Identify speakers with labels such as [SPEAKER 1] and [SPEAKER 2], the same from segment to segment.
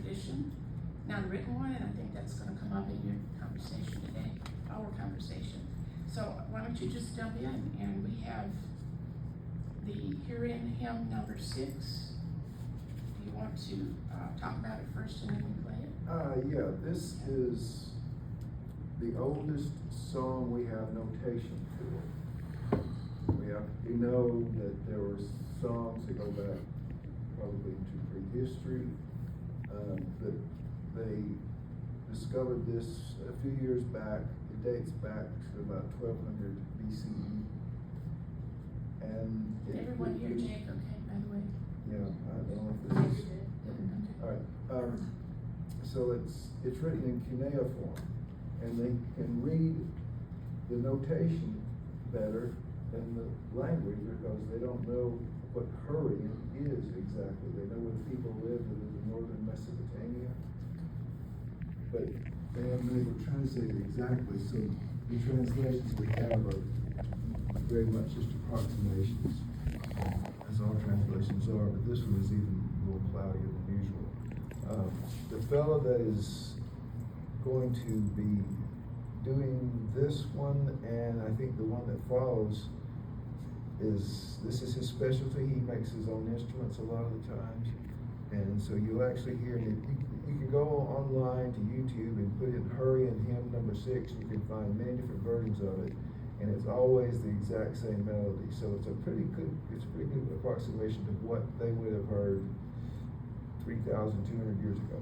[SPEAKER 1] tradition, not a written one, and I think that's gonna come up in your conversation today, our conversation. So why don't you just jump in, and we have the herein hymn number 6. Do you want to talk about it first and then we play it?
[SPEAKER 2] Yeah, this is the oldest song we have notation for. We know that there were songs that go back probably to prehistory, that they discovered this a few years back. It dates back to about 1200 BCE. And
[SPEAKER 1] Everyone here, Jake, okay, by the way?
[SPEAKER 2] Yeah, I don't know if this is. All right. So it's written in cuneiform, and they can read the notation better than the language because they don't know what Hurrian is exactly. They know where the people lived in northern Mesopotamia, but they haven't been able to translate it exactly. So the translations we have are very much just approximations, as all translations are, but this one is even more cloudier than usual. The fellow that is going to be doing this one, and I think the one that follows, this is his specialty. He makes his own instruments a lot of the times, and so you'll actually hear it. You can go online to YouTube and put in Hurry and Hymn number 6. You can find many different versions of it, and it's always the exact same melody. So it's a pretty good approximation of what they would have heard 3,200 years ago.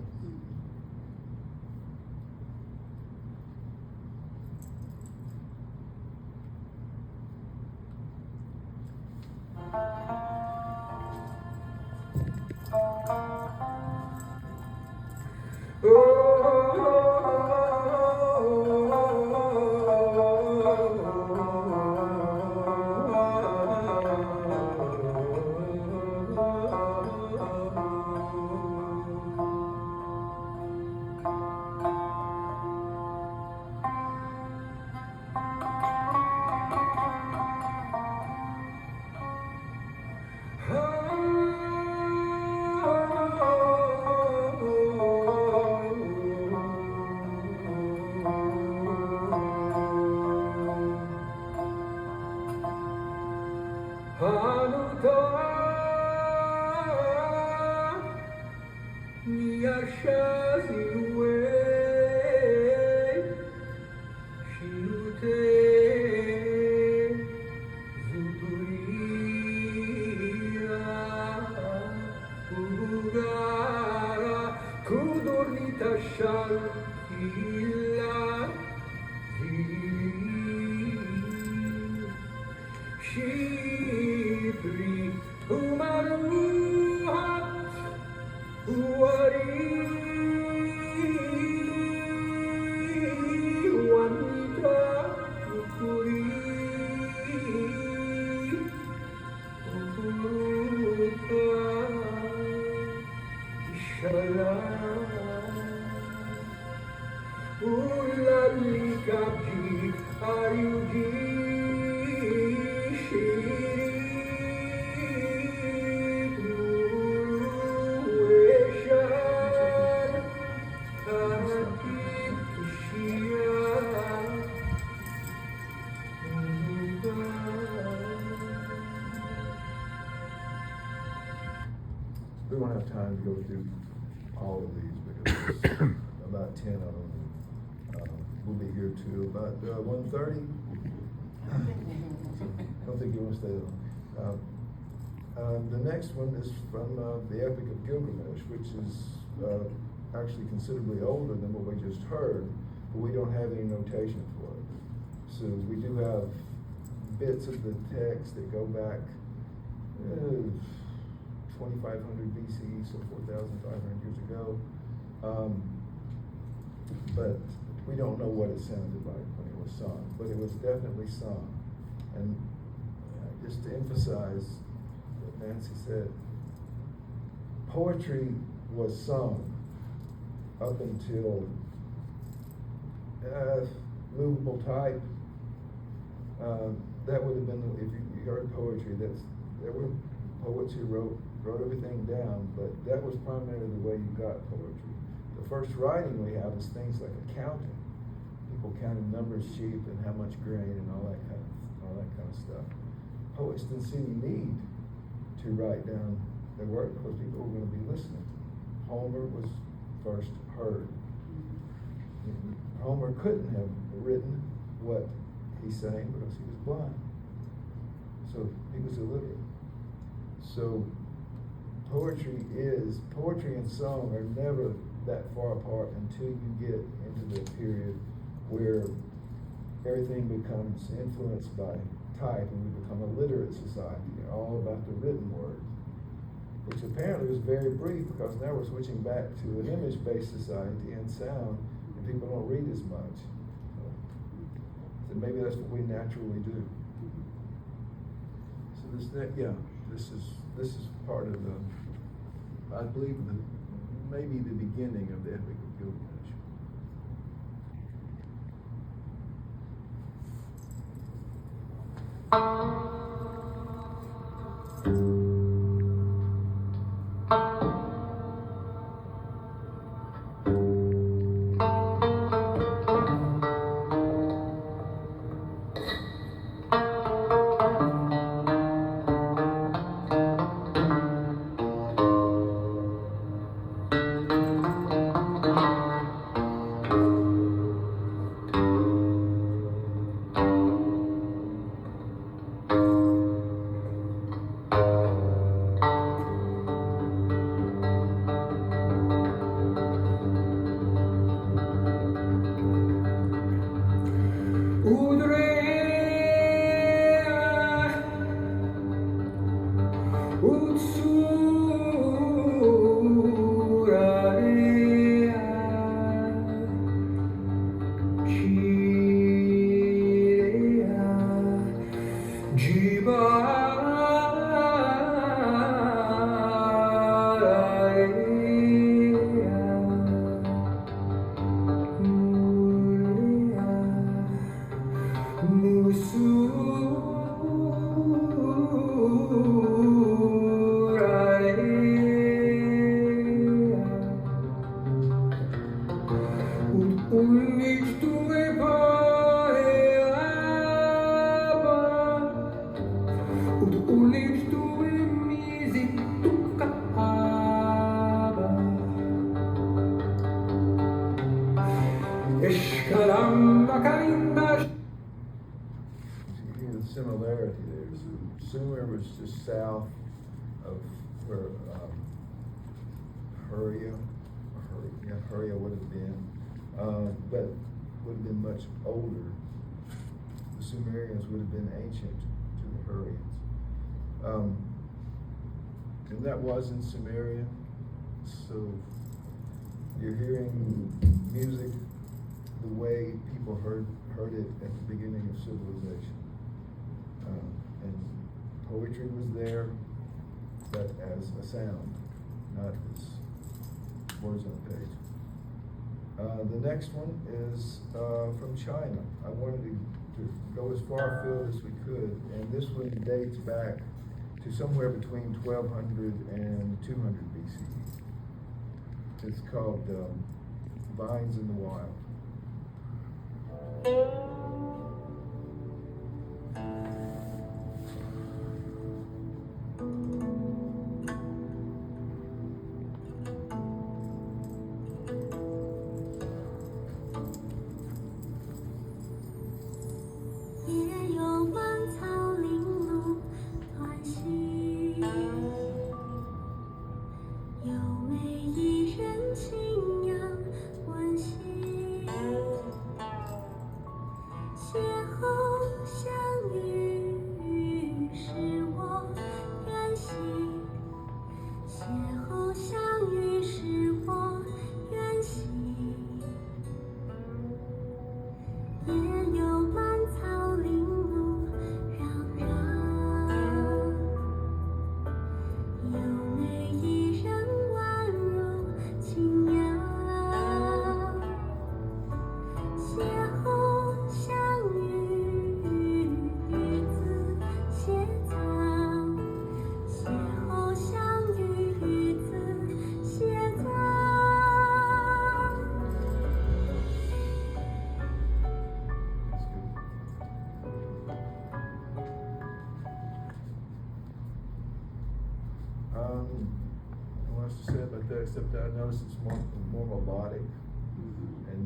[SPEAKER 2] We won't have time to go through all of these because there's about 10 of them. We'll be here till about 1:30. I don't think you want to stay long. The next one is from the Epic of Gilgamesh, which is actually considerably older than what we just heard, but we don't have any notation for it. So we do have bits of the text that go back 2,500 BC, so 4,500 years ago. But we don't know what it sounded like when it was sung, but it was definitely sung. And just to emphasize what Nancy said, poetry was sung up until movable type. That would have been, if you heard poetry, there were poets who wrote everything down, but that was primarily the way you got poetry. The first writing we have is things like accounting. People counting numbers sheep and how much grain and all that kind of stuff. Poets didn't see any need to write down their work because people were going to be listening. Homer was first heard. Homer couldn't have written what he sang because he was blind. So he was illiterate. So poetry and song are never that far apart until you get into the period where everything becomes influenced by type and we become a literate society, all about the written word, which apparently was very brief because now we're switching back to an image-based society and sound, and people don't read as much. So maybe that's what we naturally do. So this is part of the, I believe, maybe the beginning of the Epic of Gilgamesh. Similarity there. Sumer was just south of where Huria would have been, but would have been much older. The Sumerians would have been ancient to the Hurrians. And that was in Sumeria. So you're hearing music the way people heard it at the beginning of civilization. And poetry was there, but as a sound, not as words on a page. The next one is from China. I wanted to go as far afield as we could, and this one dates back to somewhere between 1200 and 200 BCE. It's called Vines in the Wild. except I notice it's more melodic. And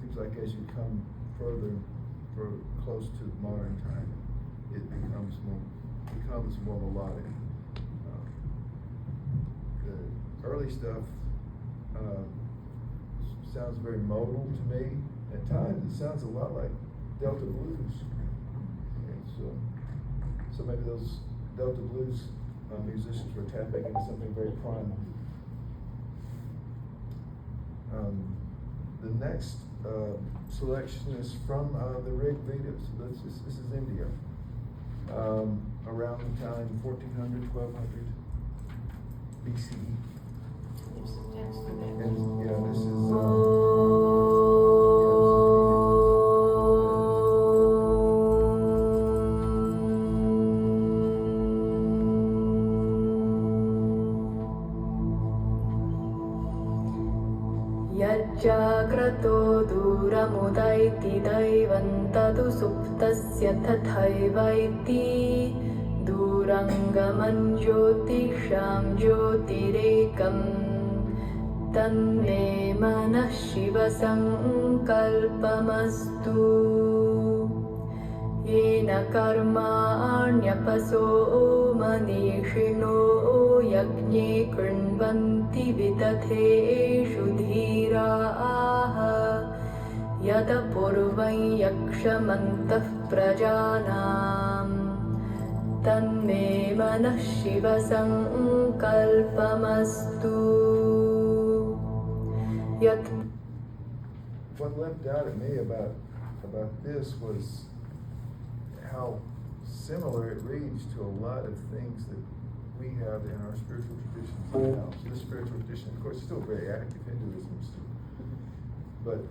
[SPEAKER 2] seems like as you come further close to modern time, it becomes more melodic. The early stuff sounds very modal to me. At times, it sounds a lot like Delta blues. And so maybe those Delta blues musicians were tapping into something very primal. The next selection is from the Rig Veda. So this is India. Around the time 1400, 1200 BCE.
[SPEAKER 1] There's some text for that.
[SPEAKER 2] And yeah, this is.
[SPEAKER 3] यज्जाग्रतो दूरमुदैति दैवं तदु सुप्तस्य तथैवैति दूरङ्गमं ज्योतिषां ज्योतिरेकं तन्मे मनः शिवसङ्कल्पमस्तु येन कर्माण्यपसो मनीषिणो यज्ञे कृण्वन्ति विदधेषु धीराः यदपूर्वं यक्षमन्तः प्रजानां तन्मे मनः शिवसङ्कल्पमस्तु यत्
[SPEAKER 2] What leapt out at me about this was how similar it reads to a lot of things that we have in our spiritual traditions now. So this spiritual tradition, of course, is still very active. Hinduism is still, but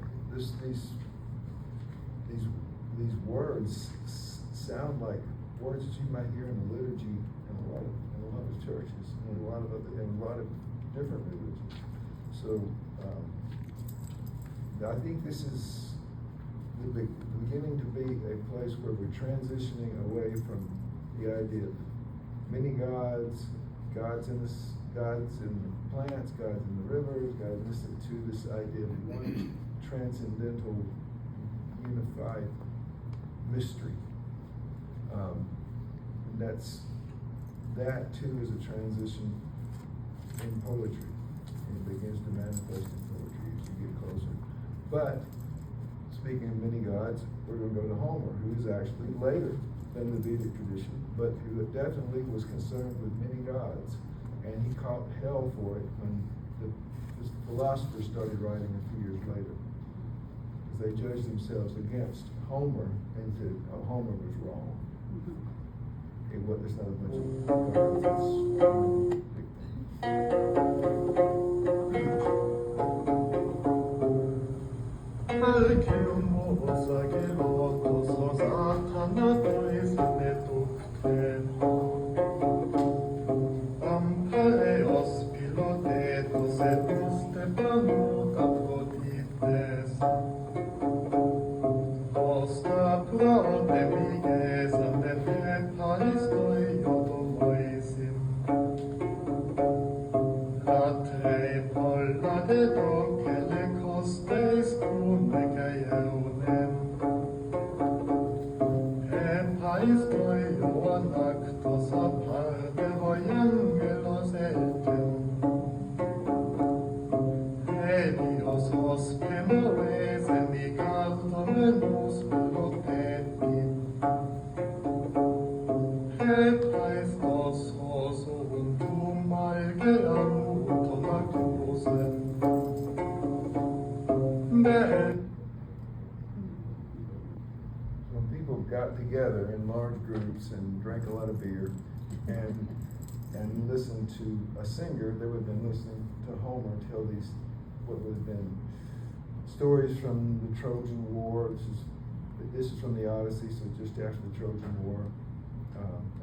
[SPEAKER 2] these words sound like words that you might hear in the liturgy in a lot of churches and a lot of different religions. So I think this is beginning to be a place where we're transitioning away from the idea of many gods, gods in the plants, gods in the rivers, gods in this, to this idea of one transcendental, unified mystery. That too is a transition in poetry. It begins to manifest in poetry as you get closer. But speaking of many gods, we're going to go to Homer, who is actually later than the Vedic tradition, but who definitely was concerned with many gods, and he caught hell for it when the philosophers started writing a few years later, because they judged themselves against Homer and said, oh, Homer was wrong. It's not a bunch of gods. When people got together in large groups and drank a lot of beer and listened to a singer, they would have been listening to Homer tell these, what would have been stories from the Trojan War. This is from the Odyssey, so just after the Trojan War.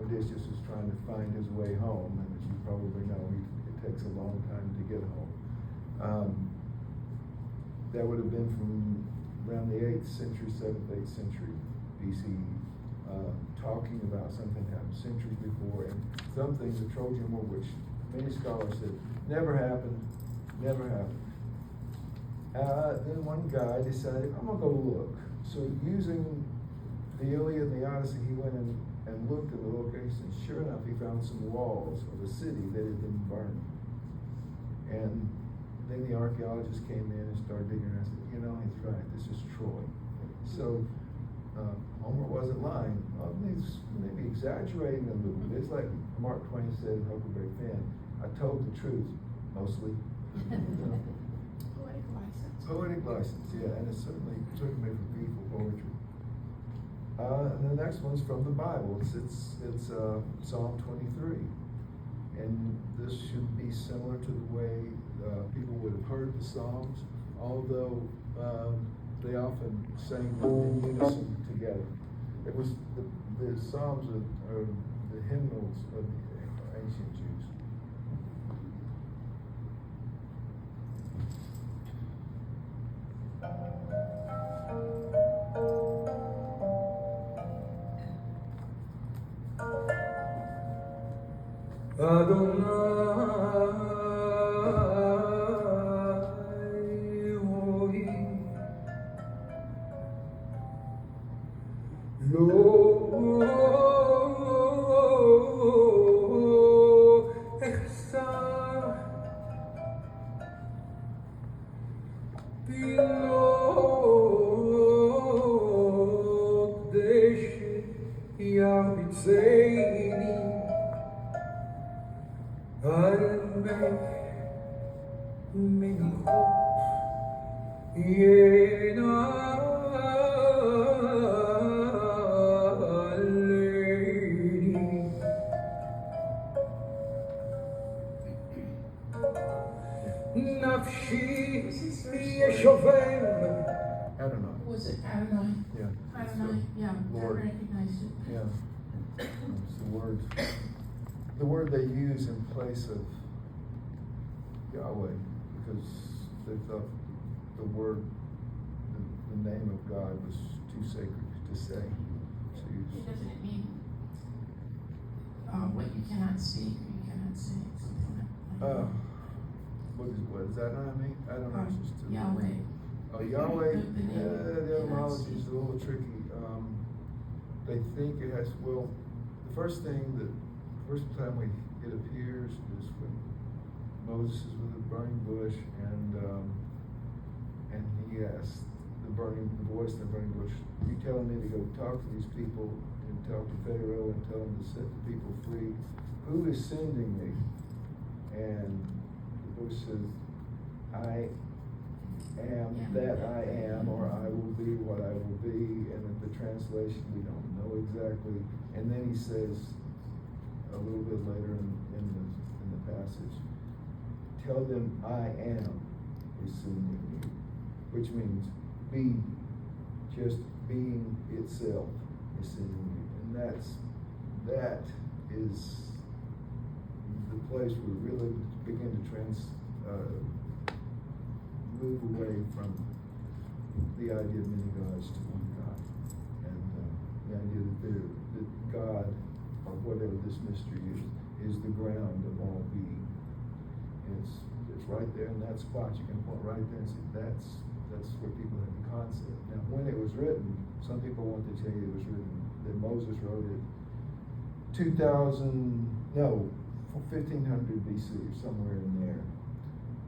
[SPEAKER 2] Odysseus was trying to find his way home, and as you probably know, it takes a long time to get home. That would have been from around the 8th century, 7th, 8th century BCE, talking about something that happened centuries before, and something, the Trojan War, which many scholars said, never happened, never happened. Then one guy decided, I'm gonna go look. So using the Iliad and the Odyssey, he went and looked at the location. Sure enough, he found some walls of a city that had been burned. And then the archaeologists came in and started digging around and said, you know, he's right, this is Troy. So Homer wasn't lying. He's maybe exaggerating a little bit. It's like Mark Twain said in Huckleberry Finn, I told the truth, mostly.
[SPEAKER 1] Poetic license.
[SPEAKER 2] Poetic license, yeah, and it certainly took me from beautiful poetry. And the next one's from the Bible. It's Psalm 23. And this should be similar to the way people would have heard the Psalms, although they often sang them in unison together. It was the Psalms are the hymnals of the ancient Jews. Adonai.
[SPEAKER 1] Was it Adonai?
[SPEAKER 2] Yeah.
[SPEAKER 1] Adonai, yeah,
[SPEAKER 2] Lord.
[SPEAKER 1] I recognized it.
[SPEAKER 2] Yeah. It's the word they use in place of Yahweh, because they thought the word, the name of God was too sacred to say. So
[SPEAKER 1] It doesn't mean what you cannot speak or you cannot say, something like that.
[SPEAKER 2] what does that not mean? I don't know. It's just
[SPEAKER 1] Yahweh.
[SPEAKER 2] Oh, Yahweh,
[SPEAKER 1] The name.
[SPEAKER 2] the etymology is a little tricky. They think it has, well, the first time it appears is when Moses is with the burning bush and he asks the voice in the burning bush, you telling me to go talk to these people and talk to Pharaoh and tell him to set the people free? Who is sending me? And the bush says, I am that I am, or I will be what I will be. And in the translation, we don't know exactly. And then he says a little bit later in the passage, tell them I am is sending you, which means be, just being itself is sending you. And that is the place we really begin to move away from the idea of many gods to one God, and the idea that God, or whatever this mystery is the ground of all being. And it's right there in that spot. You can point right there and say that's where people have the concept. Now, when it was written, some people want to tell you it was written that Moses wrote it 1500 BC or somewhere in there,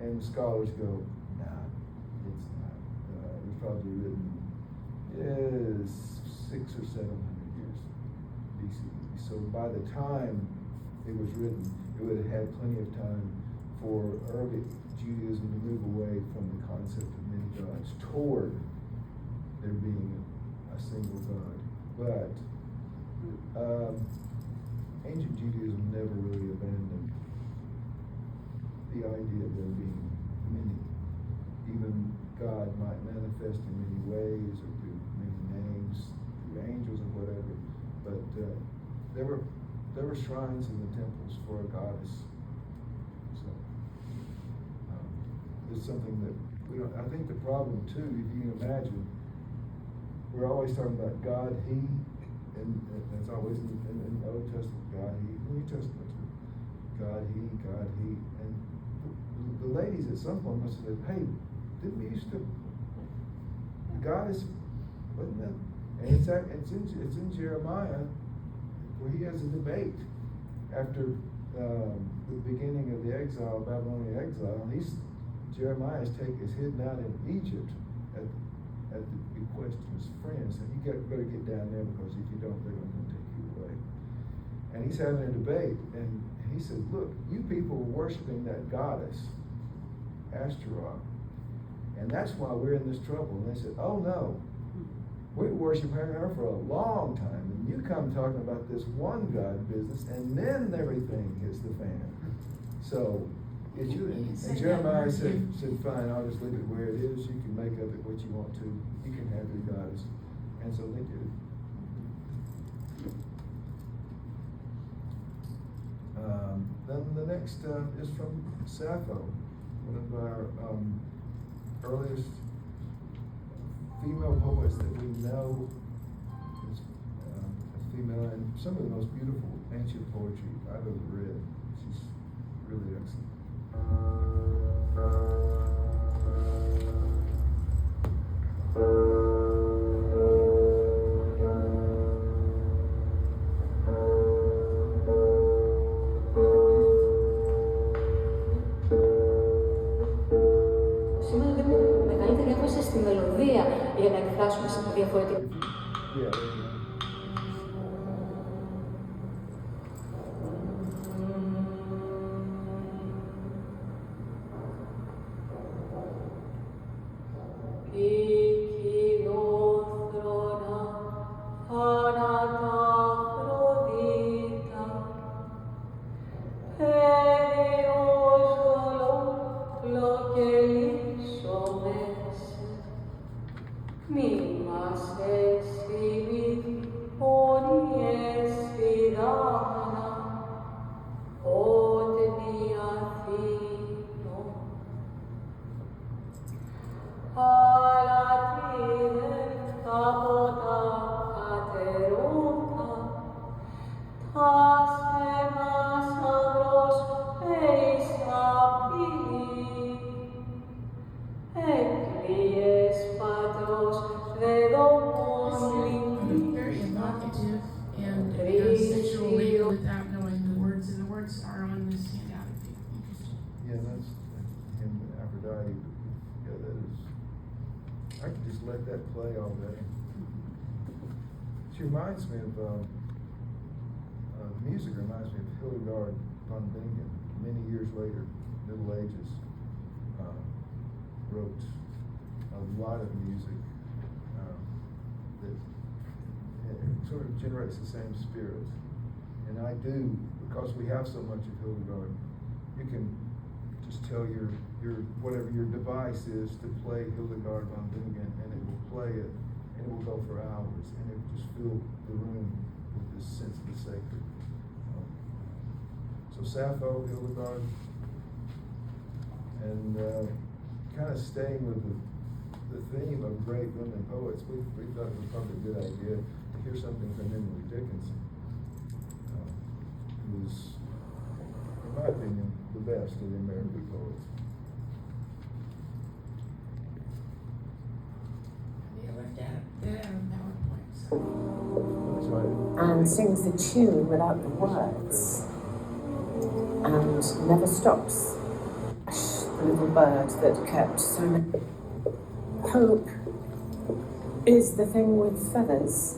[SPEAKER 2] and the scholars go, nah, it's not. It was probably written 600 or 700 years BCE. So by the time it was written, it would have had plenty of time for early Judaism to move away from the concept of many gods toward there being a single God. But ancient Judaism never really abandoned the idea of there being many. Even God might manifest in many ways or through many names, through angels or whatever. But there were shrines in the temples for a goddess. So it's something that we don't. I think the problem too, if you can imagine, we're always talking about God, He, and that's always in the Old Testament, God, He, New Testament too. God, he. And the ladies at some point must have said, hey, didn't we used to, God is, wasn't that? And it's in Jeremiah where he has a debate after the beginning of the exile, Babylonian exile. And Jeremiah is hidden out in Egypt at the bequest of his friends. And you better get down there, because if you don't, they're going to take you away. And he's having a debate, and he said, look, you people were worshiping that goddess, Ashtaroth, and that's why we're in this trouble. And they said, oh no, we worship her for a long time, and you come talking about this one God business, and then everything hits the fan. So, and Jeremiah said, fine, I'll just leave it where it is. You can make of it what you want to. You can have your goddess. And so they did. Then the next is from Sappho, one of our earliest female poets that we know is a female, and some of the most beautiful ancient poetry I've ever read. She's really excellent.
[SPEAKER 3] Σήμερα δίνουμε μεγαλύτερη έμφαση στη μελωδία για να εκφράσουμε σε διαφορετικό.
[SPEAKER 2] I could just let that play all day. She reminds me of, the music reminds me of Hildegard von Bingen. Many years later, Middle Ages, wrote a lot of music that sort of generates the same spirit. And I do, because we have so much of Hildegard, you can just tell your whatever your device is to play Hildegard von Bingen, and it will play it, and it will go for hours, and it will just fill the room with this sense of the sacred. So Sappho, Hildegard, and kind of staying with the theme of great women poets, we thought it was probably a good idea to hear something from Emily Dickinson, who is, in my opinion, the best of the American poets.
[SPEAKER 4] And sings the tune without the words, and never stops. The little bird that kept so many. Hope is the thing with feathers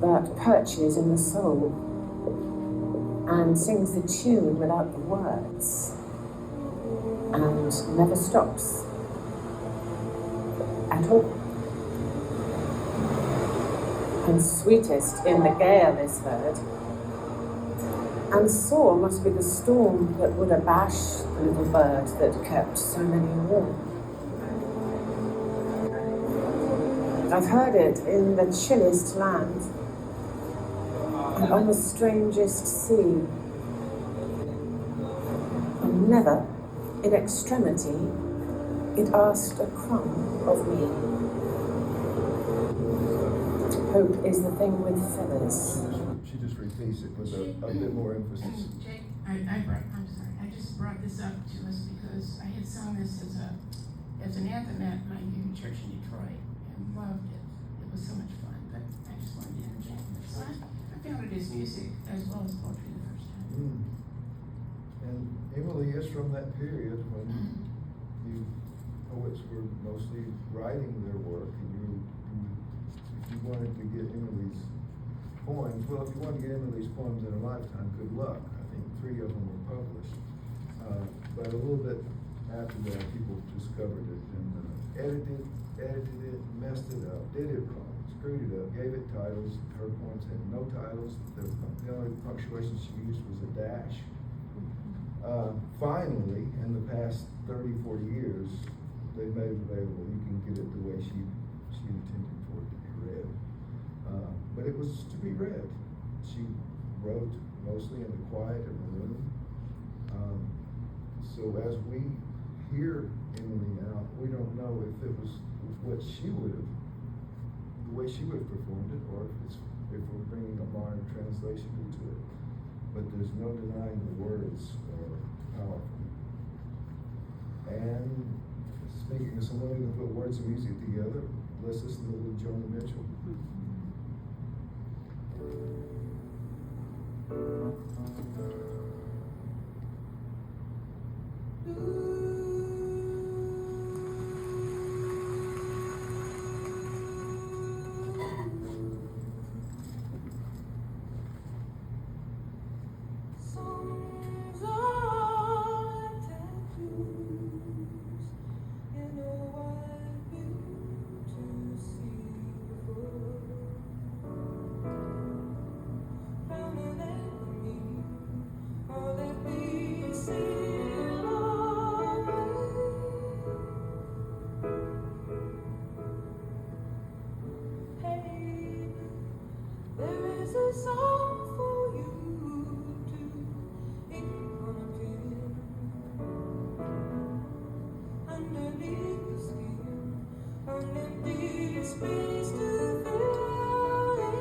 [SPEAKER 4] that perches in the soul and sings the tune without the words and never stops at all. And sweetest in the gale is heard, and sore must be the storm that would abash the little bird that kept so many warm. I've heard it in the chillest land and on the strangest sea, and never in extremity it asked a crumb of me. Hope is the thing with feathers.
[SPEAKER 2] She just repeats it with a bit more emphasis.
[SPEAKER 1] Jake, I just brought this up to us because I had sung this as an anthem at my youth church in Detroit and loved it. It was so much fun, but I just wanted to interject it. So I found it as music as well as poetry the first time.
[SPEAKER 2] And Emily is from that period when you poets were mostly writing their work, and if you wanted to get Emily's poems, well, if you wanted to get Emily's poems in a lifetime, good luck. I think 3 of them were published. But a little bit after that, people discovered it and edited it, messed it up, did it wrong, screwed it up, gave it titles. Her poems had no titles. The only punctuation she used was a dash. Finally, in the past 30, 40 years, they made it available. You can get it the way she intended for it to be read. But it was to be read. She wrote mostly in the quiet of the room. So as we hear Emily now, we don't know if it was what she would have, the way she would have performed it, or if we're bringing a modern translation into it. But there's no denying the words are powerful. And speaking of someone who can put words and music together, let's listen to Joni Mitchell.
[SPEAKER 5] Songs are tattoos in a white beauty before. Frowning at me, or let me sail away. Hey, there is a song for you to ignore. Underneath the skin, an empty space to fill in.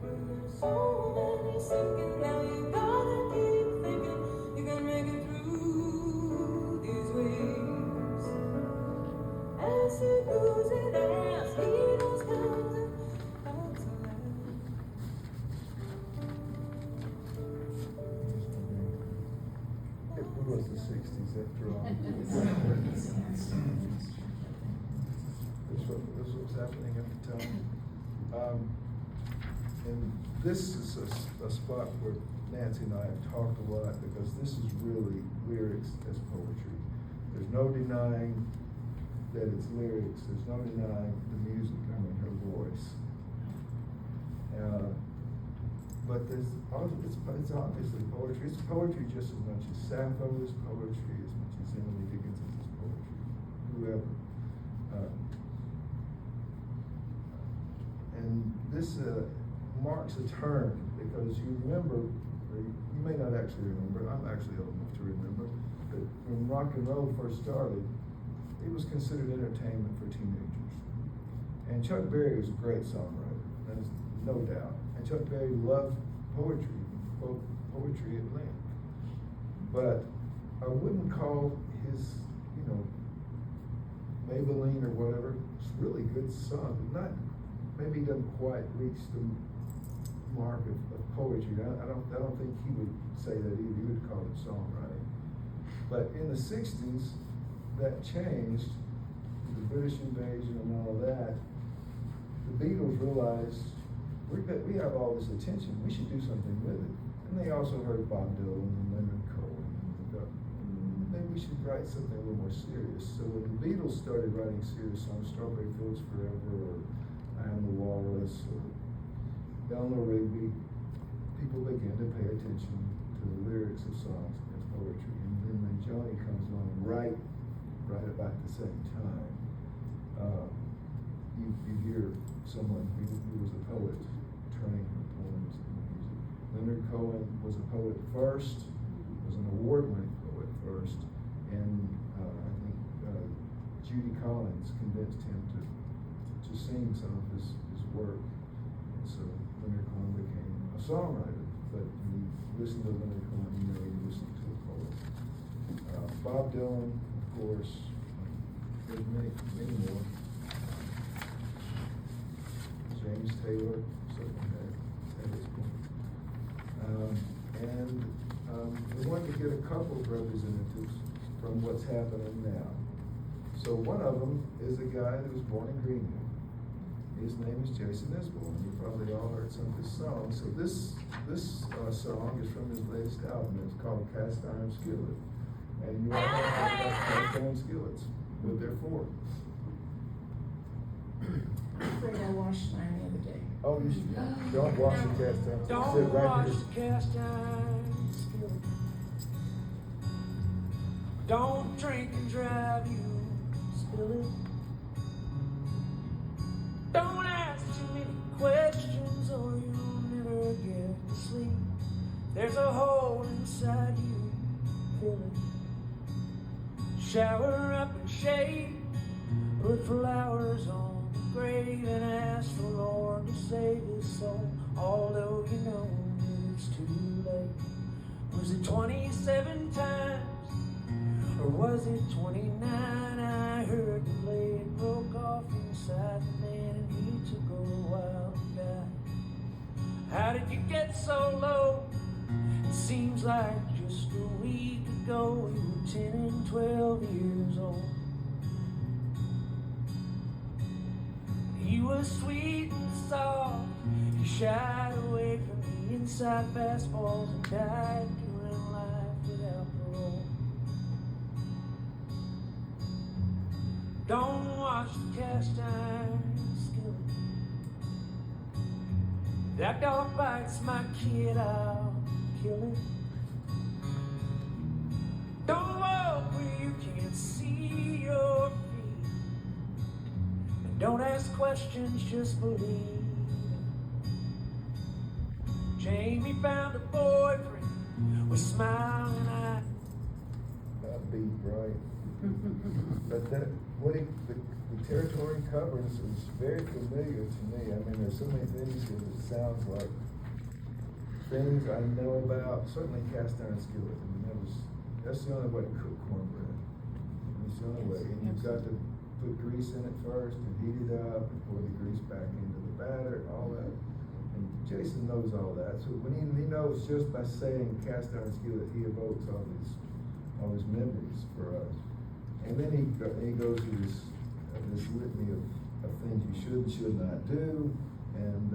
[SPEAKER 5] There's so many sinking, now you gotta keep thinking you can make it through these waves. As it goes and as needles comes and out to life.
[SPEAKER 2] It was the 60s after all. This was happening at the time. And this is a spot where Nancy and I have talked a lot, because this is really lyrics as poetry. There's no denying that it's lyrics. There's no denying the music, her voice. But it's obviously poetry. It's poetry just as much as Sappho is poetry, as much as Emily Dickinson is poetry, whoever. And this marks a turn, because you remember, or you may not actually remember, I'm actually old enough to remember, that when rock and roll first started, it was considered entertainment for teenagers. And Chuck Berry was a great songwriter, there's no doubt. And Chuck Berry loved poetry, quote, poetry at length. But I wouldn't call his, Maybelline or whatever, it's really good song, but maybe he doesn't quite reach the mark of poetry. I don't think he would say that either. He would call it songwriting. But in the 60s, that changed. The British invasion and all of that. The Beatles realized we have all this attention. We should do something with it. And they also heard Bob Dylan and Leonard Cohen, and thought, maybe we should write something a little more serious. So when the Beatles started writing serious songs, Strawberry Fields Forever, or I Am the Walrus, or Eleanor Rigby, people began to pay attention to the lyrics of songs as poetry. And then when Joni comes along right about the same time, you hear someone who was a poet turning her poems into music. Leonard Cohen was a poet first, was an award-winning poet first, and I think Judy Collins convinced him to sing some of his work. so Leonard Cohen became a songwriter. But you listen to Leonard Cohen, you know you listen to a poet. Bob Dylan, of course. There's many more. James Taylor, certainly at his point. We wanted to get a couple of representatives from what's happening now. So one of them is a guy that was born in Greenwood. His name is Jason Isbell, and you probably all heard some of his songs. So this song is from his latest album. It's called Cast Iron Skillet. And you all know about cast iron skillets, what they're for.
[SPEAKER 1] I'm afraid I washed mine the other day.
[SPEAKER 2] Oh, you should, don't wash the cast iron.
[SPEAKER 6] Don't
[SPEAKER 2] Sit right
[SPEAKER 6] wash
[SPEAKER 2] here.
[SPEAKER 6] the cast iron skillet. Don't drink and drive, you spill it. Don't ask too many questions or you'll never get to sleep. There's a hole inside you, fill it. Shower up and shave, put flowers on the grave and ask the Lord to save his soul, although you know it's too late. Was it 27 times, or was it 29? I heard the blade broke off inside the man and he took a wild guy. How did you get so low? It seems like just a week ago you were 10 and 12 years old. He was sweet and soft, he shied away from the inside fastballs and died doing life without parole. Don't wash the cast iron skillet. If that dog bites my kid, I'll kill it. Don't walk where you can't see your feet. And don't ask questions, just believe. Jamie found a boyfriend with smiling eyes.
[SPEAKER 2] That beat, right? But the territory covers is very familiar to me. I mean, there's so many things that it sounds like things I know about. Certainly cast iron skillet. I mean, that's the only way to cook cornbread. It's the only way. And you've got to put grease in it first and heat it up and pour the grease back into the batter and all that. And Jason knows all that. So when he knows just by saying cast iron skillet, he evokes all these memories for us. And then he goes through this litany of things you should and should not do. And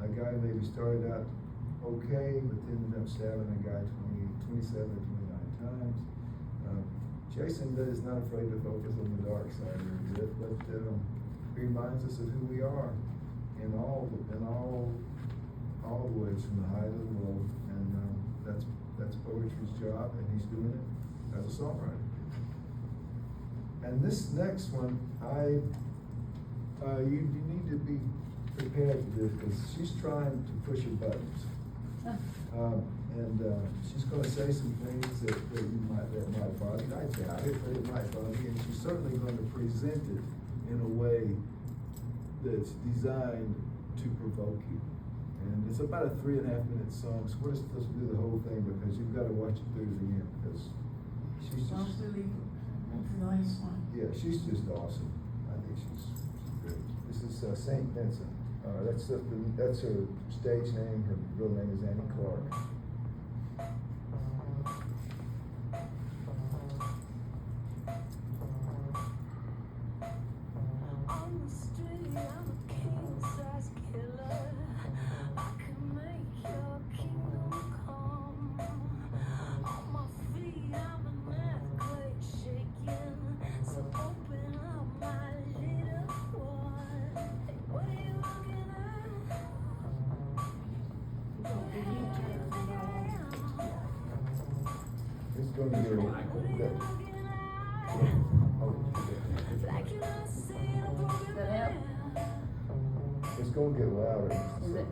[SPEAKER 2] a guy maybe started out okay, but then ended up stabbing a guy 27 or 29 times. Jason is not afraid to focus on the dark side a little bit, but he reminds us of who we are in all the ways, from the high to the low. And that's poetry's job, and he's doing it as a songwriter. And this next one, you need to be prepared for this because she's trying to push your buttons. She's going to say some things that might bother you. I doubt it, but it might bother you. And she's certainly going to present it in a way that's designed to provoke you. And it's about a 3.5-minute song, so we're supposed to do the whole thing because you've got to watch it through to the end because she's just...
[SPEAKER 1] Nice one.
[SPEAKER 2] Yeah, she's just awesome. I think she's great. This is St. Vincent. That's her stage name. Her real name is Annie Clark.
[SPEAKER 5] On the street, I'm a king-size killer. I can make your kingdom come. On my feet, I'm an earthquake shaking. So open up my little one. Hey, what are you looking at?
[SPEAKER 2] It's going to be
[SPEAKER 5] What are you looking at? Like you don't see a broken man.
[SPEAKER 2] It's going to get louder.
[SPEAKER 4] Is it?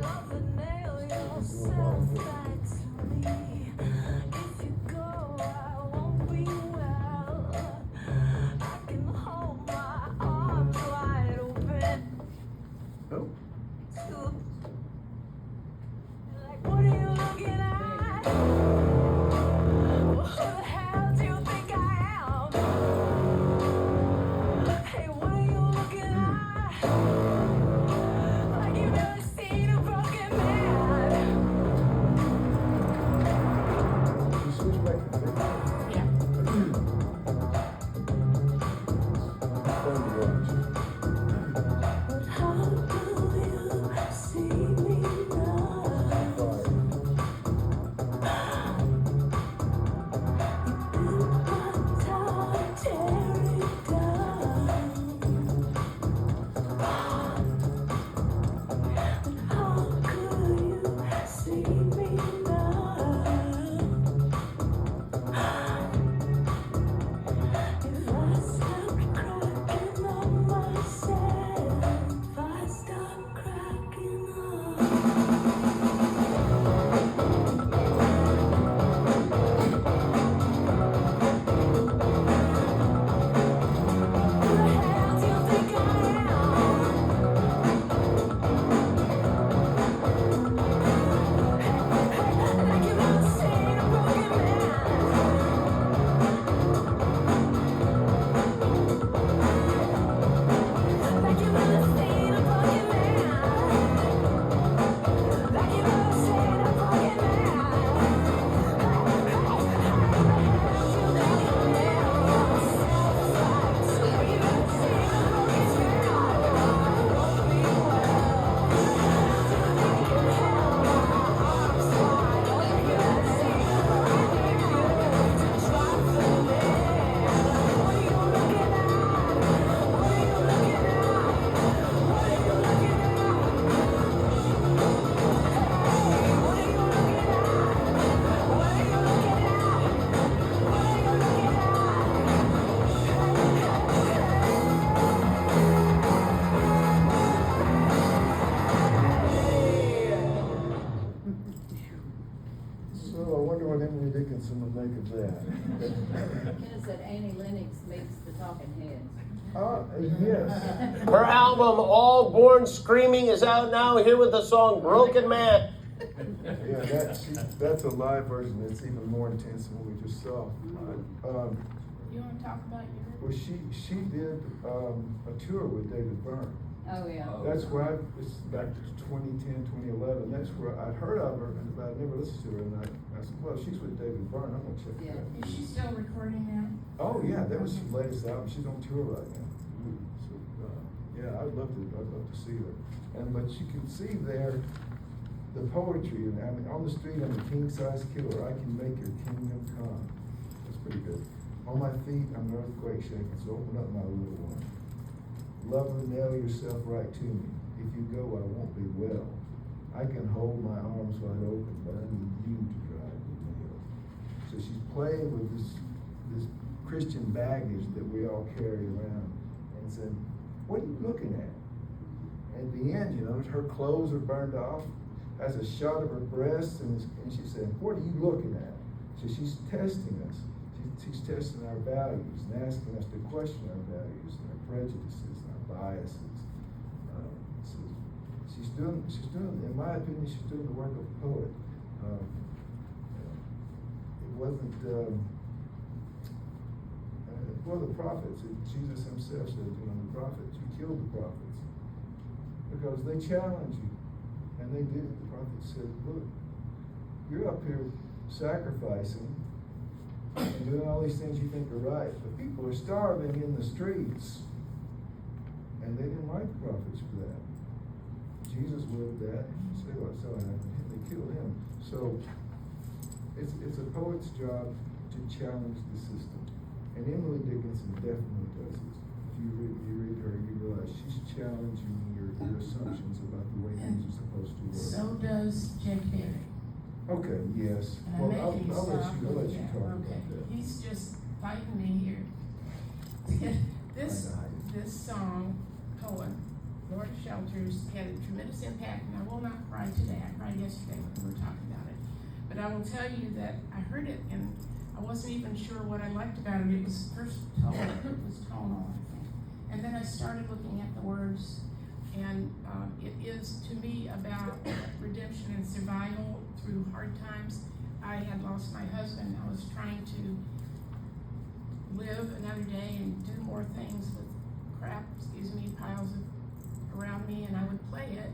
[SPEAKER 5] Love to nail yourself back to me. If you go, I won't be well. I can hold my Who the hell do you think I am? Hey, what are you looking at? Like you've never seen a broken man.
[SPEAKER 2] You switch back to the
[SPEAKER 1] Yeah.
[SPEAKER 2] fun to watch.
[SPEAKER 5] But how do you see me now?
[SPEAKER 2] Fire. So I wonder what Emily Dickinson would make of that.
[SPEAKER 7] Kenna said Annie Lennox meets the Talking Heads.
[SPEAKER 2] Yes.
[SPEAKER 8] Her album, All Born Screaming, is out now, here with the song Broken Man.
[SPEAKER 2] Yeah, that's a live version. It's even more intense than what we just saw.
[SPEAKER 1] You want to talk about your?
[SPEAKER 2] Well, she did a tour with David Byrne.
[SPEAKER 7] Oh, yeah.
[SPEAKER 2] That's where it's back to 2010, 2011. That's where I'd heard of her, but I'd never listened to her. And I said, well, she's with David Byrne. I'm gonna check it
[SPEAKER 7] Yeah.
[SPEAKER 2] out.
[SPEAKER 1] Is she still recording now?
[SPEAKER 2] Oh yeah, that was her latest album. She's on tour right now. So, yeah, I'd love to see her. But you can see there the poetry, and I mean, on the street I'm a king size killer. I can make your kingdom come. That's pretty good. On my feet I'm an earthquake shaking. So open up my little one. Lover, nail yourself right to me. If you go, I won't be well. I can hold my arms wide open, but I need you to drive the nail. So she's playing with this Christian baggage that we all carry around, and said, "What are you looking at?" At the end, her clothes are burned off, has a shot of her breasts, and she said, "What are you looking at?" So she's testing us. She's testing our values and asking us to question our values and our prejudices and our biases. So she's doing, in my opinion, she's doing the work of a poet. It wasn't, well, the prophets, Jesus himself said, the prophets, you killed the prophets because they challenge you. And they did. The prophet said, look, you're up here sacrificing and doing all these things you think are right, but people are starving in the streets. And they didn't like the prophets for that. Jesus lived that. You say, well, so they killed him. So it's a poet's job to challenge the system. And Emily Dickinson definitely does this. If you read her, you realize she's challenging your assumptions about the way things are supposed to work.
[SPEAKER 1] So does Jake Berry.
[SPEAKER 2] Okay, yes.
[SPEAKER 1] And
[SPEAKER 2] Well,
[SPEAKER 1] I'm
[SPEAKER 2] I'll
[SPEAKER 1] making
[SPEAKER 2] let
[SPEAKER 1] stuff
[SPEAKER 2] you
[SPEAKER 1] with
[SPEAKER 2] talk
[SPEAKER 1] that.
[SPEAKER 2] about
[SPEAKER 1] Okay.
[SPEAKER 2] that.
[SPEAKER 1] He's just fighting me here. This song, Owen, Lord of Shelters, had a tremendous impact, and I will not cry today. I cried yesterday when we were talking about it. But I will tell you that I heard it, and I wasn't even sure what I liked about it. It was first tonal, it was tonal, I think. And then I started looking at the words, and it is, to me, about redemption and survival through hard times. I had lost my husband. I was trying to live another day and do more things with crap, piles of around me, and I would play it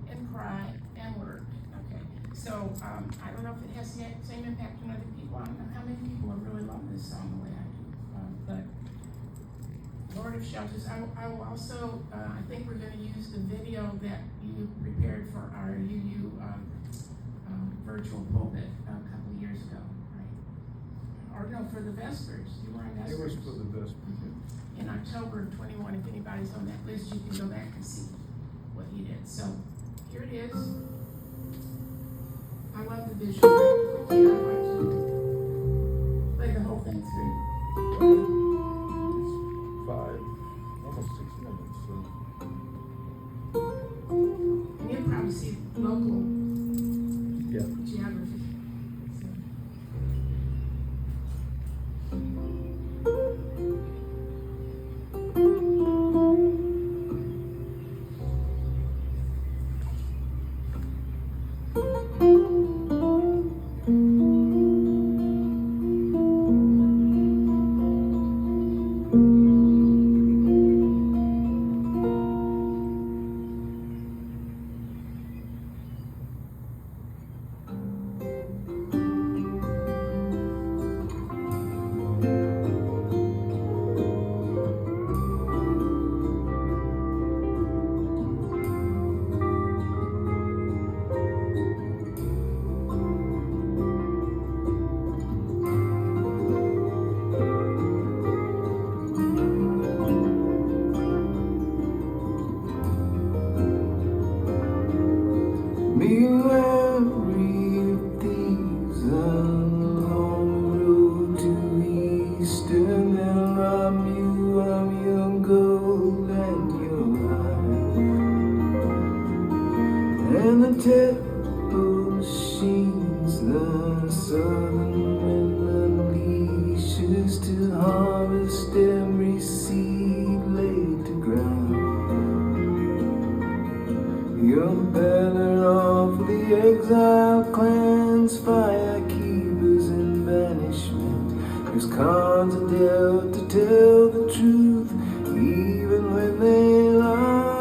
[SPEAKER 1] and cry and work. Okay, so I don't know if it has the same impact on other people. I don't know how many people are really love this song the way I do, but Lord of Shelters. I will also, I think we're going to use the video that you prepared for our UU virtual pulpit a couple of years ago, right? Or no, for the Vespers. You were on Vespers.
[SPEAKER 2] It was for the best.
[SPEAKER 1] In October of 21, if anybody's on that list, you can go back and see what he did. So here it is. I love the visual. I'd like to play the whole thing through.
[SPEAKER 2] 5, almost 6 minutes. So.
[SPEAKER 1] And you'll probably see local
[SPEAKER 2] Yeah.
[SPEAKER 1] geography.
[SPEAKER 6] Be wary of thieves along the road to east, and they'll rob you of your gold and your eye. And the terrible machines the southern wind unleashes to harvest every seed laid to ground. You're better off with the exile clans, fire keepers in banishment, whose cards are dealt to tell the truth, even when they lie.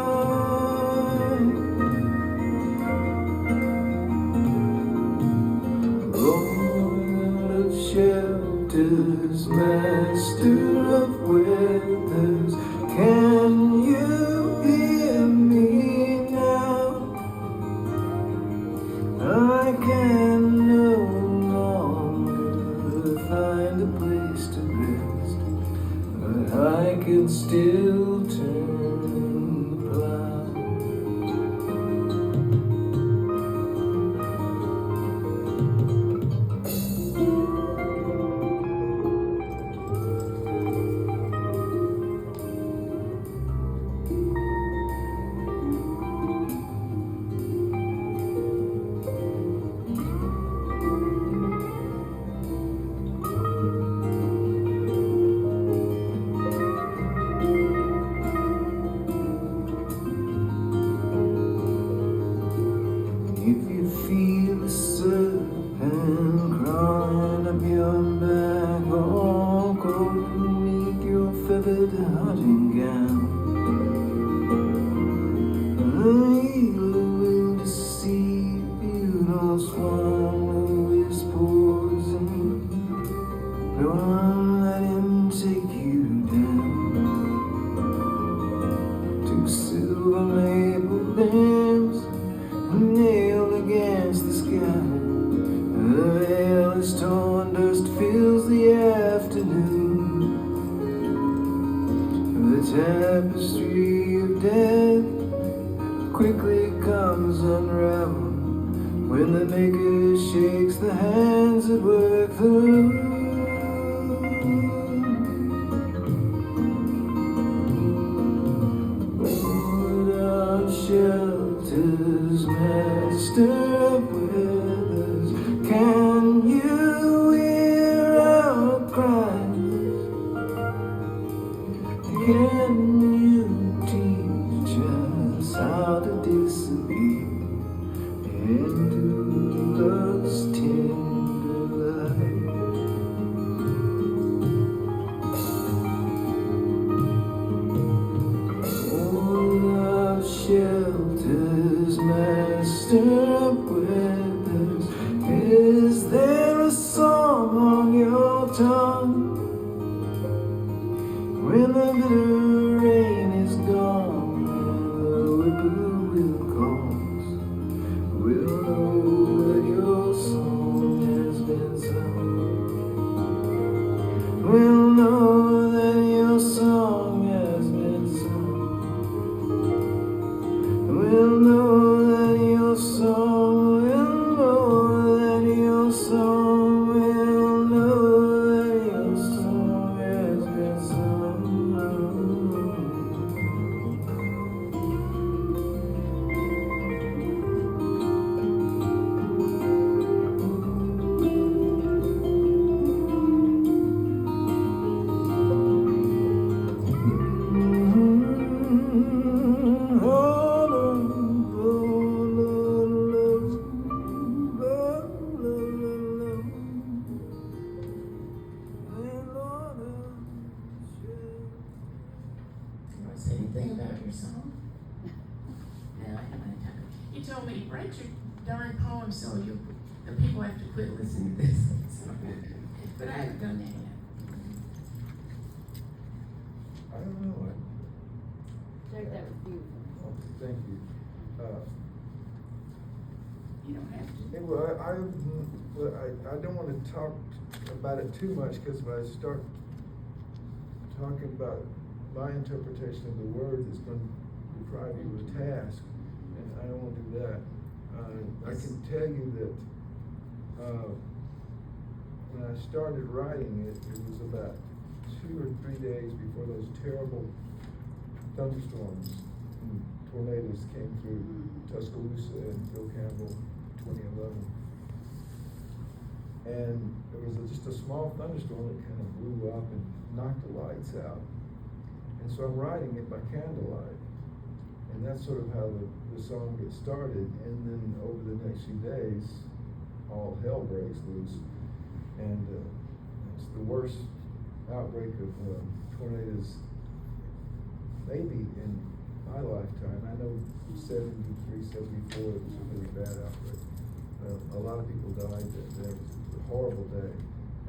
[SPEAKER 6] Lord of shelters, master of weathers, can you hear me now? I can no longer find a place to rest, but I can still turn the plow. If you feel a serpent crawling up your back, or cold beneath your feathered hunting gown, the eagle will deceive you, no swan will whisper poison. Don't let him take you down to silver maple dams nailed against the sky. The veil is torn, dust fills the afternoon. The tapestry of death quickly comes unraveled when the maker shakes the hands that work the loom. Lord of shelters, master of weathers, can you hear our cries? Can you teach us how to disappear into love's tender
[SPEAKER 1] gonna have to quit listening to this. But I haven't done that yet.
[SPEAKER 2] I don't know,
[SPEAKER 7] Jake, that was beautiful.
[SPEAKER 2] thank you.
[SPEAKER 1] You don't have to.
[SPEAKER 2] Yeah, well, I don't wanna talk about it too much, cause if I start talking about my interpretation of the word, it's gonna deprive you of a task, and I don't wanna do that. I can tell you that, when I started writing it, it was about 2 or 3 days before those terrible thunderstorms and tornadoes came through Tuscaloosa and Bill Campbell, 2011. And it was just a small thunderstorm that kind of blew up and knocked the lights out. And so I'm writing it by candlelight. And that's sort of how the song gets started. And then over the next few days, all hell breaks loose. And it's the worst outbreak of tornadoes maybe in my lifetime. I know 73, 74, it was a really bad outbreak. A lot of people died that day. It was a horrible day.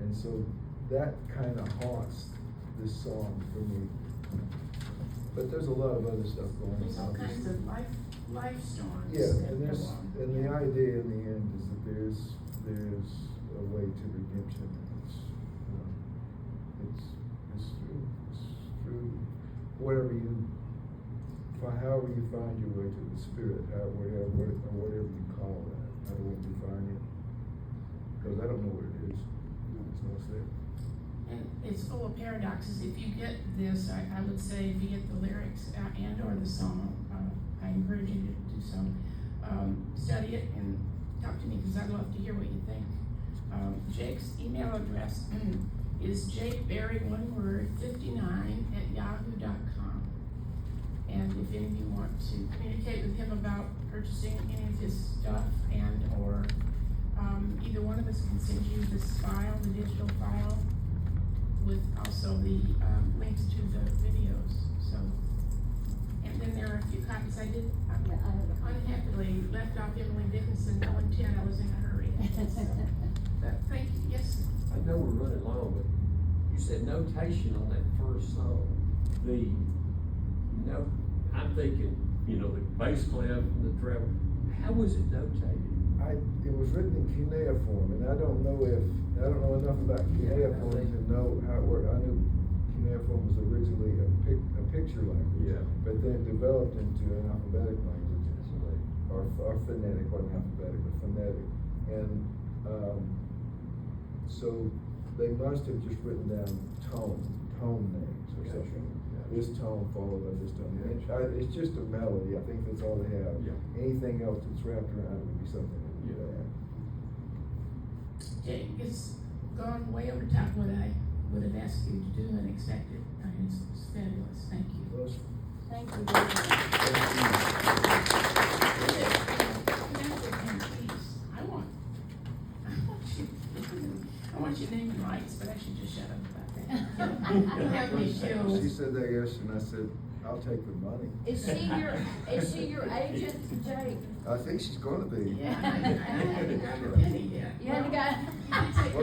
[SPEAKER 2] And so that kind of haunts this song for me. But there's a lot of other stuff going on.
[SPEAKER 1] There's all kinds of life storms.
[SPEAKER 2] Yeah,
[SPEAKER 1] that
[SPEAKER 2] and
[SPEAKER 1] go on.
[SPEAKER 2] the idea in the end is that there's a way to redemption. It's through however you find your way to the Spirit, whatever you call that. I don't want to define it, because I don't know what it is. It's not there.
[SPEAKER 1] And it's full of paradoxes. If you get this, I would say if you get the lyrics and or the song, I encourage you to do so. Study it and talk to me, because I'd love to hear what you think. Jake's email address is jakeberry, one word, 59@yahoo.com. And if any of you want to communicate with him about purchasing any of his stuff and or either one of us can send you this file, the digital file, with also the links to the videos. So, and then there are a few copies I did. Unhappily left off Emily Dickinson, no intent, I was in a hurry. So, but thank you, yes.
[SPEAKER 9] I know we're running long, but you said notation on that first song. I'm thinking, the bass clef and the treble. How was it notated?
[SPEAKER 2] It was written in cuneiform, and I don't know enough about cuneiform to know how it worked. I knew cuneiform was originally a picture language, but then it developed into an alphabetic language, or phonetic, wasn't alphabetic, but phonetic. And so they must have just written down tone names or something. This tone followed by this tone. It's just a melody. I think that's all they have. Anything else that's wrapped around it would be something that would be bad.
[SPEAKER 1] Jake, it's gone way over top what I would have asked you to do and expected. I mean, it's fabulous. Thank you.
[SPEAKER 2] Well,
[SPEAKER 7] Thank you very much.
[SPEAKER 1] I want your name and rights, but I should just shut up about that. You have me killed.
[SPEAKER 2] she said that yesterday, and I said, I'll take the money.
[SPEAKER 7] Is she your agent, Jake?
[SPEAKER 2] I think she's gonna be.
[SPEAKER 1] Yeah, I haven't got a penny yet.
[SPEAKER 7] You haven't got?
[SPEAKER 1] You did say